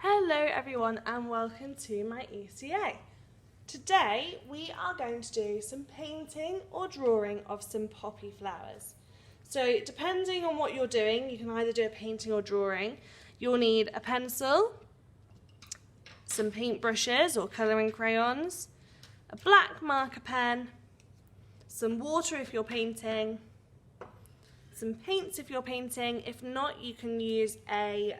Hello everyone and welcome to my ECA. Today we are going to do some painting or drawing of some poppy flowers. So depending on what you're doing, you can either do a painting or drawing. You'll need a pencil, some paintbrushes or colouring crayons, a black marker pen, some water if you're painting, some paints if you're painting. If not, you can use a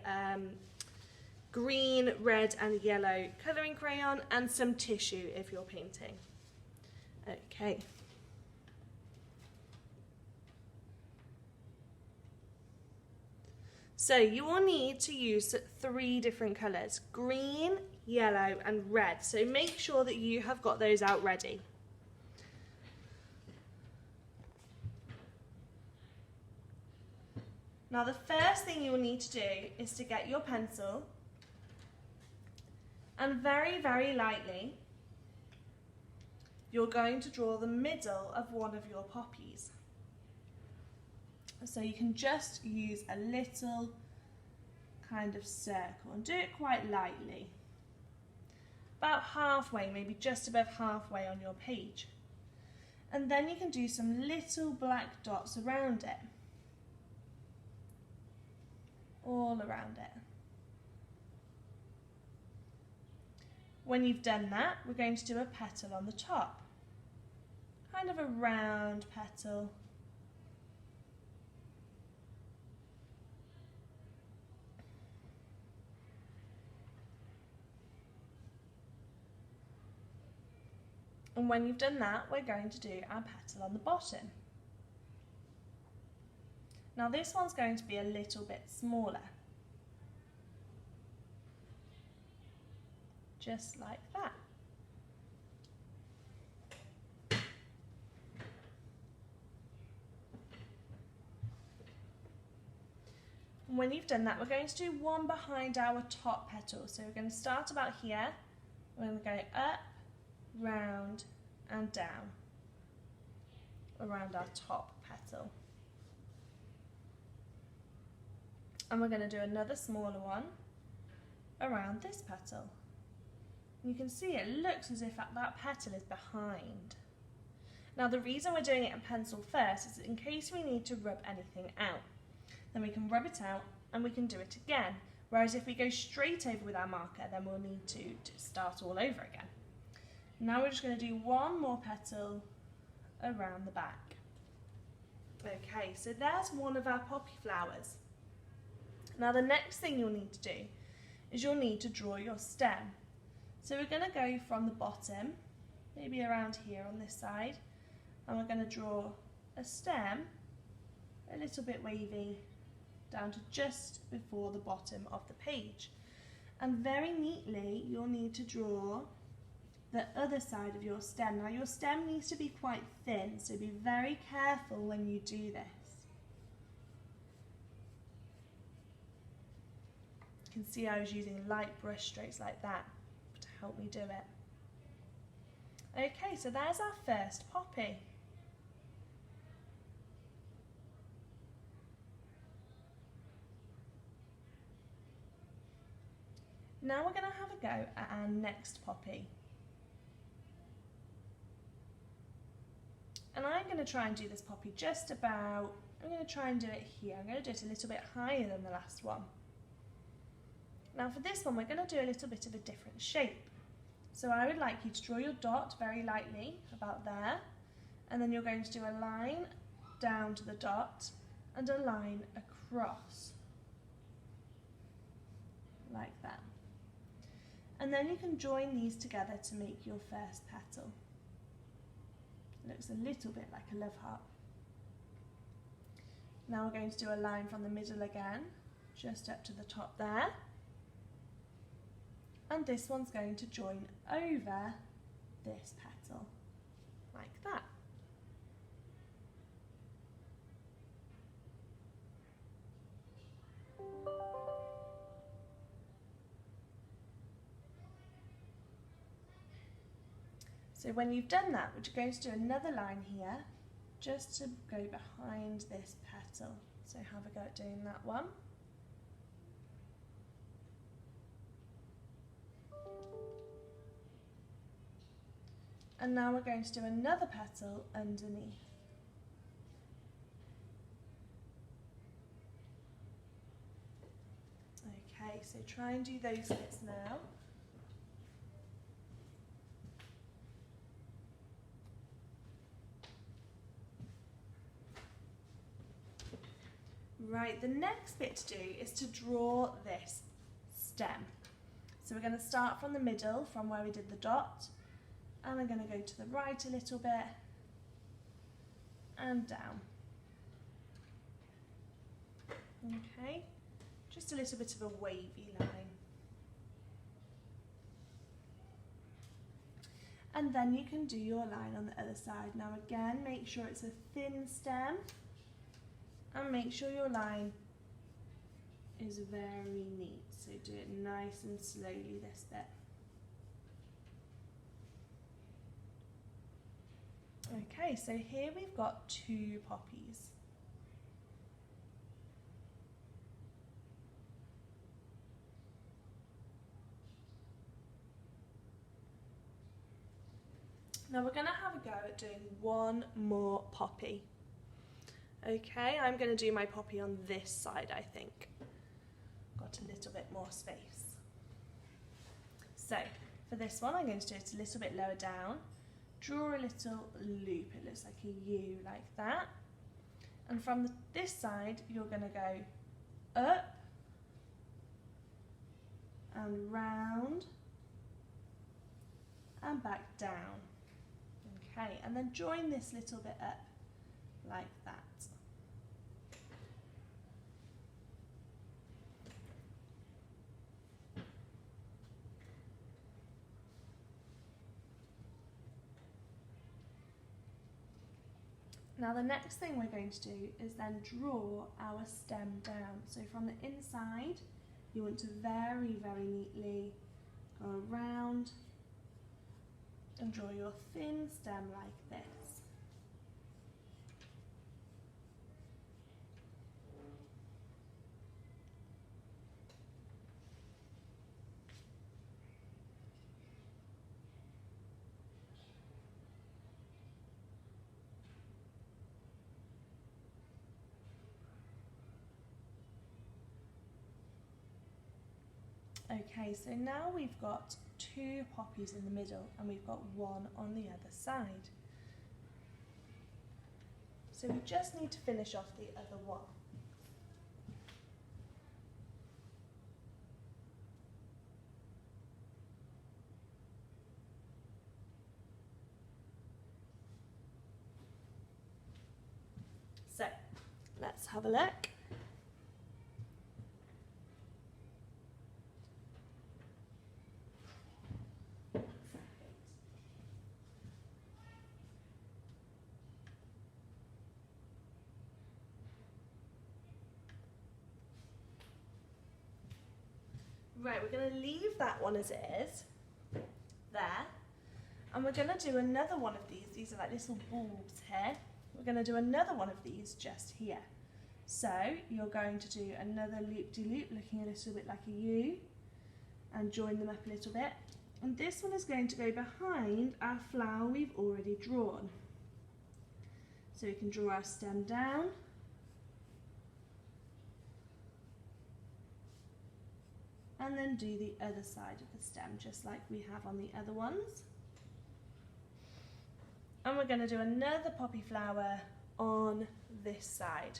green, red and yellow colouring crayon and some tissue if you're painting. Okay. So you will need to use 3 different colours: green, yellow and red. So make sure that you have got those out ready. Now the first thing you will need to do is to get your pencil and very, very lightly you're going to draw the middle of one of your poppies. So you can just use a little kind of circle and do it quite lightly. About halfway, maybe just above halfway on your page. And then you can do some little black dots around it. All around it. When you've done that, we're going to do a petal on the top. Kind of a round petal. And when you've done that, we're going to do our petal on the bottom. Now this one's going to be a little bit smaller. Just like that. And when you've done that, we're going to do one behind our top petal. So we're going to start about here. We're going to go up, round and down around our top petal. And we're going to do another smaller one around this petal. You can see it looks as if that petal is behind. Now the reason we're doing it in pencil first is in case we need to rub anything out. Then we can rub it out and we can do it again. Whereas if we go straight over with our marker, then we'll need to start all over again. Now we're just going to do one more petal around the back. Okay, so there's one of our poppy flowers. Now the next thing you'll need to do is you'll need to draw your stem. So we're going to go from the bottom, maybe around here on this side, and we're going to draw a stem, a little bit wavy, down to just before the bottom of the page. And very neatly you'll need to draw the other side of your stem. Now your stem needs to be quite thin, so be very careful when you do this. You can see I was using light brush strokes like that to help me do it. Okay, so there's our first poppy. Now we're going to have a go at our next poppy. And I'm going to try and do this poppy just about, I'm going to try and do it here. I'm going to do it a little bit higher than the last one. Now for this one, we're going to do a little bit of a different shape. So I would like you to draw your dot very lightly, about there, and then you're going to do a line down to the dot and a line across, like that. And then you can join these together to make your first petal. It looks a little bit like a love heart. Now we're going to do a line from the middle again, just up to the top there. And this one's going to join over this petal, like that. So when you've done that, we're going to do another line here, just to go behind this petal. So have a go at doing that one. And now we're going to do another petal underneath. Okay, so try and do those bits now. Right, the next bit to do is to draw this stem. So we're going to start from the middle, from where we did the dot, and I'm going to go to the right a little bit and down. Okay, just a little bit of a wavy line. And then you can do your line on the other side. Now again, make sure it's a thin stem and make sure your line is very neat. So do it nice and slowly, this bit. Okay, so here we've got 2 poppies. Now we're going to have a go at doing one more poppy. Okay, I'm going to do my poppy on this side, I think. Got a little bit more space. So, for this one I'm going to do it a little bit lower down. Draw a little loop, it looks like a U like that. And from this side you're going to go up and round and back down. Okay, and then join this little bit up like that. Now the next thing we're going to do is then draw our stem down. So from the inside, you want to very, very neatly go around and draw your thin stem like this. Okay, so now we've got 2 poppies in the middle and we've got 1 on the other side. So we just need to finish off the other one. So let's have a look. Right, we're going to leave that one as it is, there, and we're going to do another one of these. These are like little bulbs here. We're going to do another one of these just here. So you're going to do another loop-de-loop, looking a little bit like a U, and join them up a little bit. And this one is going to go behind our flower we've already drawn. So we can draw our stem down. And then do the other side of the stem, just like we have on the other ones. And we're going to do another poppy flower on this side.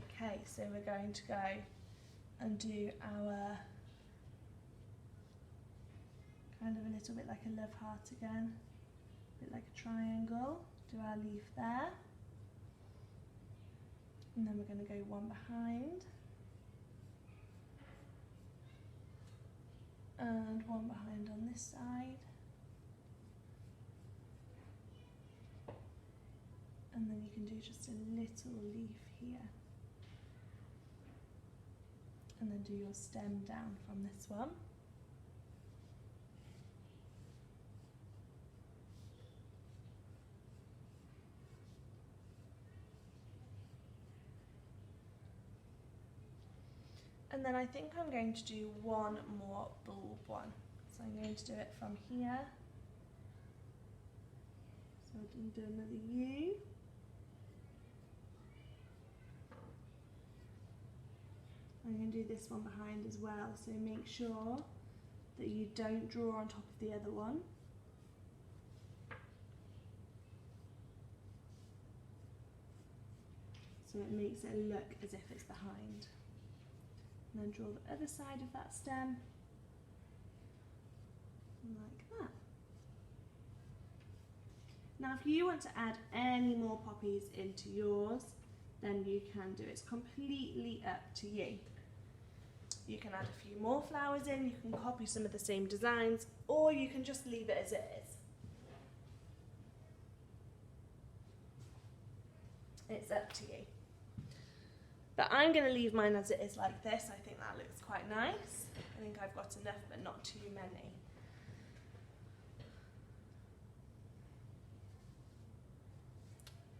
Okay, so we're going to go and do our kind of a little bit like a love heart again, a bit like a triangle. Do our leaf there. And then we're going to go one behind. And one behind on this side. And then you can do just a little leaf here. And then do your stem down from this one. And then I think I'm going to do one more bulb one. So I'm going to do it from here. So I'm going to do another U. I'm going to do this one behind as well, so make sure that you don't draw on top of the other one. So it makes it look as if it's behind. And then draw the other side of that stem, like that. Now if you want to add any more poppies into yours, then you can do it. It's completely up to you. You can add a few more flowers in, you can copy some of the same designs, or you can just leave it as it is. It's up to you. But I'm going to leave mine as it is like this. I think that looks quite nice. I think I've got enough, but not too many.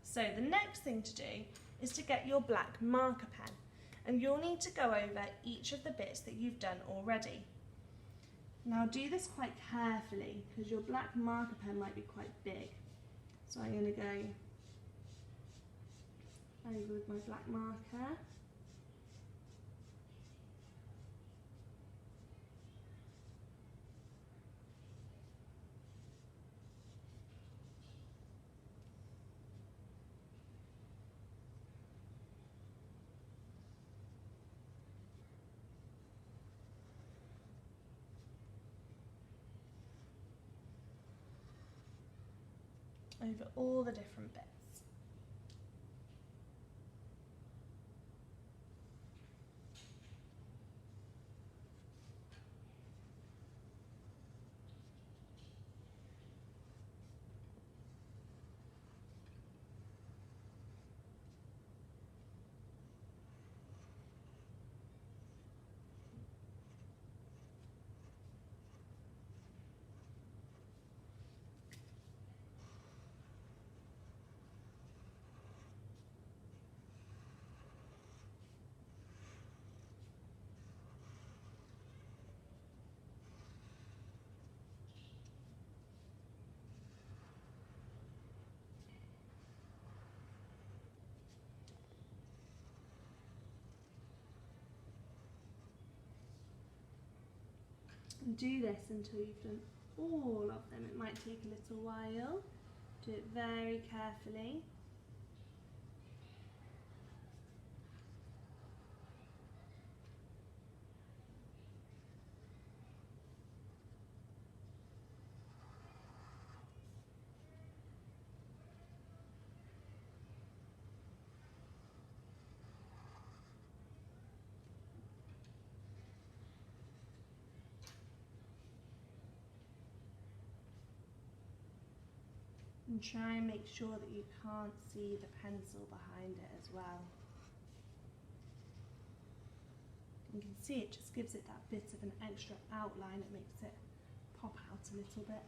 So the next thing to do is to get your black marker pen. And you'll need to go over each of the bits that you've done already. Now do this quite carefully because your black marker pen might be quite big. So I'm going to go over with my black marker. Over all the different bits. And do this until you've done all of them. It might take a little while. Do it very carefully. And try and make sure that you can't see the pencil behind it as well. You can see it just gives it that bit of an extra outline. It makes it pop out a little bit.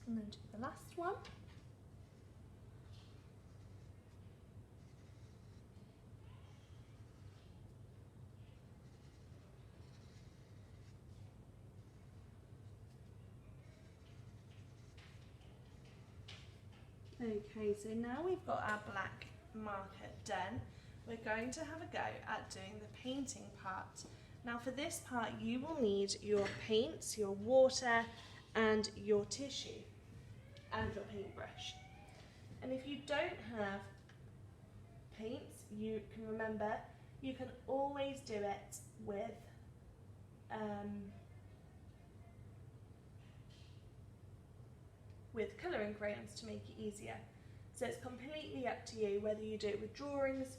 And then do the last one. Okay, so now we've got our black marker done, we're going to have a go at doing the painting part. Now for this part you will need your paints, your water and your tissue and your paintbrush. And if you don't have paints, you can remember you can always do it with colouring crayons to make it easier. So it's completely up to you whether you do it with drawings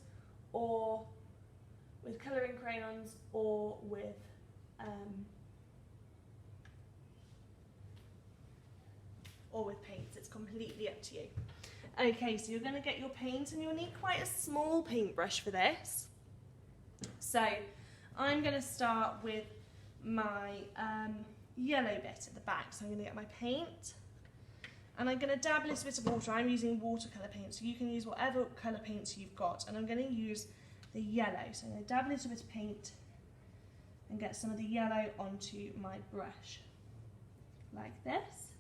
or with colouring crayons or with paints. It's completely up to you. Okay, so you're going to get your paint and you'll need quite a small paintbrush for this. So I'm going to start with my yellow bit at the back. So I'm going to get my paint. And I'm going to dab a little bit of water. I'm using watercolour paint, so you can use whatever colour paints you've got. And I'm going to use the yellow. So I'm going to dab a little bit of paint and get some of the yellow onto my brush, like this.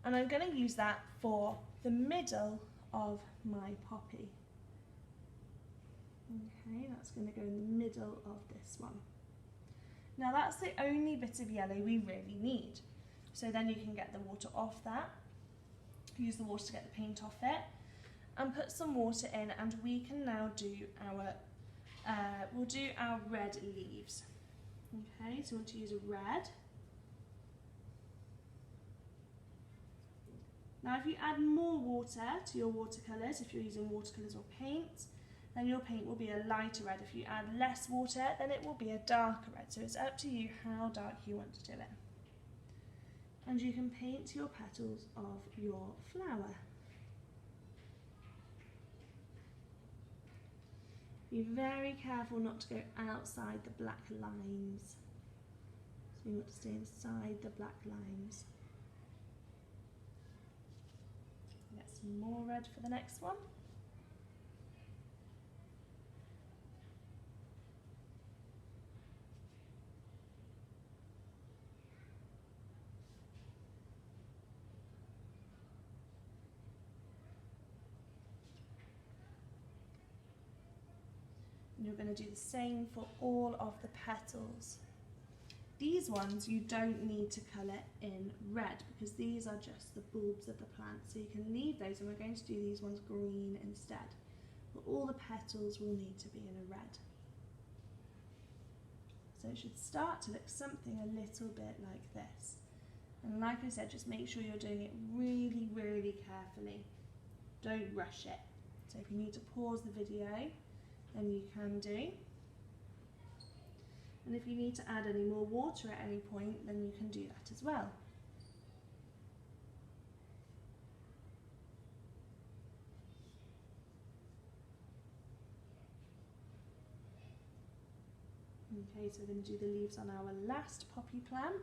And I'm going to use that for the middle of my poppy. Okay, that's going to go in the middle of this one. Now that's the only bit of yellow we really need. So then you can get the water off that, use the water to get the paint off it, and put some water in, and we can now do our, we'll do our red leaves. Okay, so we want to use a red. Now if you add more water to your watercolours, if you're using watercolours or paint, then your paint will be a lighter red. If you add less water, then it will be a darker red. So it's up to you how dark you want to do it. And you can paint your petals of your flower. Be very careful not to go outside the black lines. So you want to stay inside the black lines. Get some more red for the next one. You're going to do the same for all of the petals. These ones you don't need to colour in red because these are just the bulbs of the plant, so you can leave those, and we're going to do these ones green instead. But all the petals will need to be in a red. So it should start to look something a little bit like this. And like I said, just make sure you're doing it really, really carefully. Don't rush it. So if you need to pause the video, then you can do. And if you need to add any more water at any point, then you can do that as well. Okay, so we're going to do the leaves on our last poppy plant.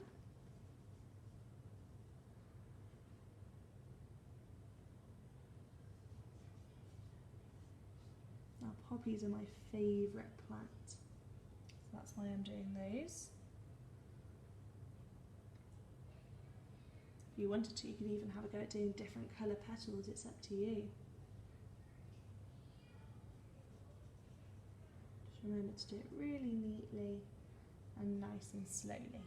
Now poppies are my favourite plant, so that's why I'm doing those. If you wanted to, you could even have a go at doing different colour petals, it's up to you. Just remember to do it really neatly and nice and slowly.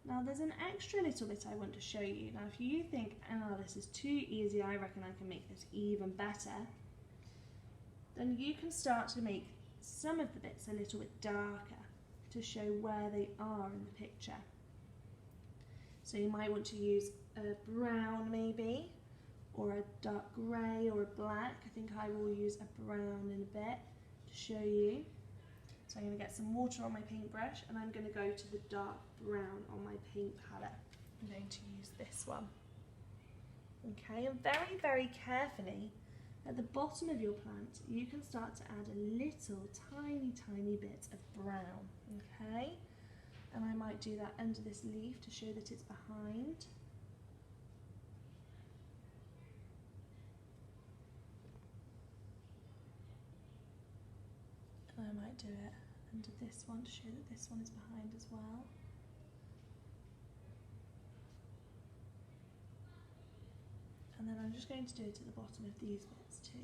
Now there's an extra little bit I want to show you. Now if you think, oh, this is too easy, I reckon I can make this even better, then you can start to make some of the bits a little bit darker to show where they are in the picture. So you might want to use a brown maybe, or a dark grey or a black. I think I will use a brown in a bit to show you. So I'm going to get some water on my paintbrush, and I'm going to go to the dark brown on my paint palette. I'm going to use this one. Okay, and very, very carefully at the bottom of your plant, you can start to add a little tiny, tiny bit of brown. Okay, and I might do that under this leaf to show that it's behind. And I might do it under this one to show that this one is behind as well. And then I'm just going to do it at the bottom of these bits too.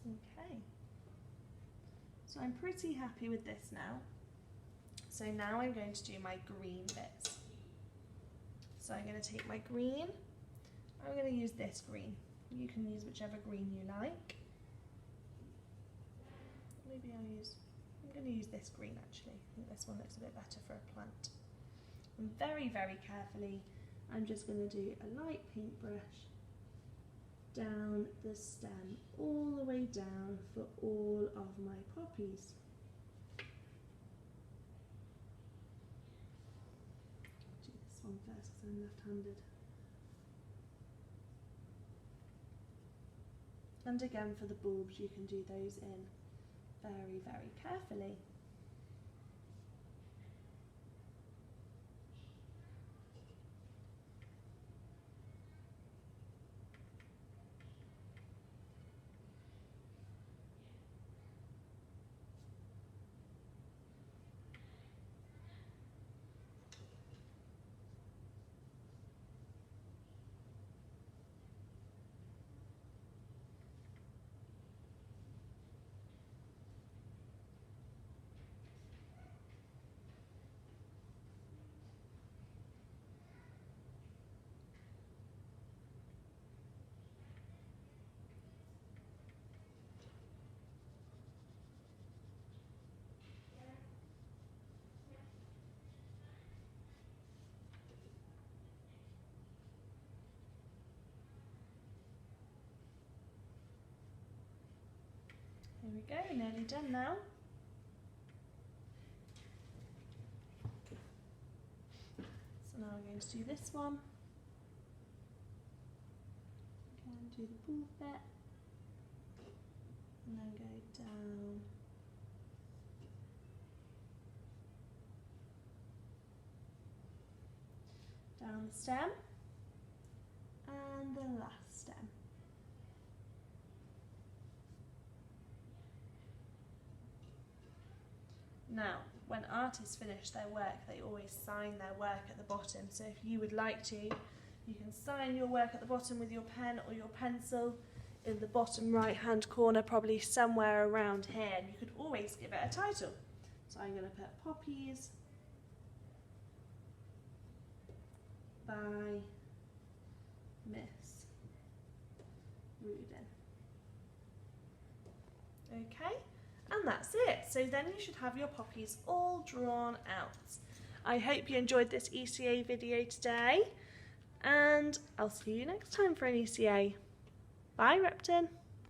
Okay, so I'm pretty happy with this now. So now I'm going to do my green bits. So I'm going to take my green, I'm going to use this green. You can use whichever green you like. Maybe I'm going to use this green actually. I think this one looks a bit better for a plant. And very, very carefully, I'm just going to do a light paintbrush down the stem, all the way down for all of my poppies. I'm left-handed. And again, for the bulbs, you can do those in very, very carefully. Here we go, nearly done now. So now we're going to do this one. Again, do the bulb bit, and then go down the stem, and the last stem. Now, when artists finish their work, they always sign their work at the bottom. So if you would like to, you can sign your work at the bottom with your pen or your pencil in the bottom right-hand corner, probably somewhere around here. And you could always give it a title. So I'm going to put Poppies by Miss Rudin. Okay. And that's it. So then you should have your poppies all drawn out. I hope you enjoyed this ECA video today, and I'll see you next time for an ECA. Bye, Repton.